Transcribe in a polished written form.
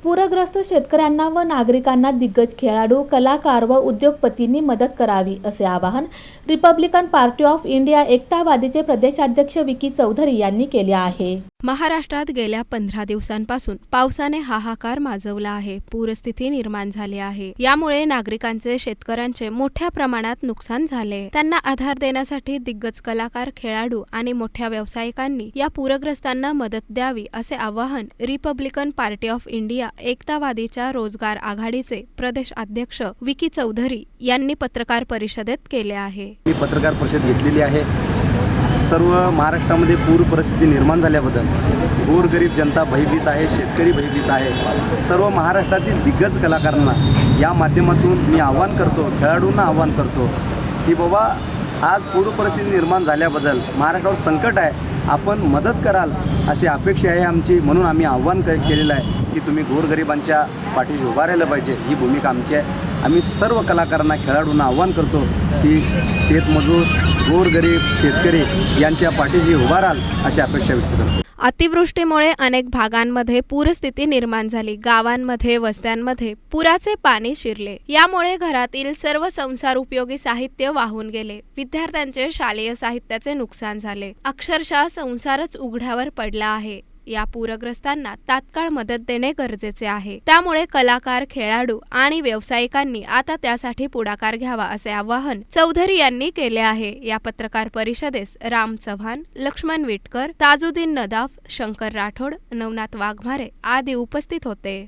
पूरग्रस्त शेतकऱ्यांना व नागरिकांना दिग्गज खेळाडू, कलाकार व उद्योगपतींनी मदत करावी असे आवाहन रिपब्लिकन पार्टी ऑफ इंडिया एकतावादीचे प्रदेशाध्यक्ष विकी चौधरी यांनी केले आहे. महाराष्ट्रात गेल्या 15 दिवसांपासून पावसाने हाहाकार माजवला आहे. पूरस्थिती निर्माण झाली आहे. यामुळे नागरिकांचे, शेतकऱ्यांचे मोठ्या प्रमाणात नुकसान झाले. त्यांना आधार देण्यासाठी दिग्गज कलाकार, खेळाडू आणि मोठ्या व्यावसायिकांनी या पूरग्रस्तांना मदत द्यावी असे आवाहन रिपब्लिकन पार्टी ऑफ इंडिया एकतावादीच्या रोजगार आघाडीचे प्रदेश अध्यक्ष विकी चौधरी यांनी पत्रकार परिषदेत केले आहे. मी पत्रकार परिषद घेतलेली आहे. सर्व महाराष्ट्रामध्ये पूर परिस्थिती निर्माण झाल्याबद्दल गोरगरीब जनता भयभीत आहे, शेतकरी भयभीत आहे. सर्व महाराष्ट्रातील दिग्गज कलाकारांना या माध्यमातून मी आवाहन करतो, खेळाडूंना आवाहन करतो की बाबा आज पूर परिस्थिती निर्माण झाल्याबद्दल महाराष्ट्रावर संकट आहे, आपण मदत कराल अशी अपेक्षा आहे आमची. म्हणून आम्ही आव्हान केलेलं आहे की तुम्ही गोरगरिबांच्या पाठीशी उभा राहिलं पाहिजे, ही भूमिका आमची आहे. आम्ही सर्व कलाकारांना, खेळाडूंना आव्हान करतो की शेतमजूर, गोरगरीब शेतकरी यांच्या पाठीशी उभा राहाल अशी अपेक्षा व्यक्त करतो. अतिवृष्टीमुळे अनेक भागांमध्ये पूरस्थिती निर्माण झाली. गावांमध्ये, वस्त्यांमध्ये पुराचे पाणी शिरले. यामुळे घरातील सर्व संसार उपयोगी साहित्य वाहून गेले. विद्यार्थ्यांचे शालेय साहित्याचे नुकसान झाले. अक्षरशः संसारच उघड्यावर पडला आहे. या पूरग्रस्तांना तात्काळ मदत देणे गरजेचे आहे. त्यामुळे कलाकार, खेळाडू आणि व्यावसायिकांनी आता त्यासाठी पुढाकार घ्यावा असे आवाहन चौधरी यांनी केले आहे. या पत्रकार परिषदेस राम चव्हाण, लक्ष्मण विटकर, ताजुद्दीन नदाफ, शंकर राठोड, नवनाथ वाघमारे आदी उपस्थित होते.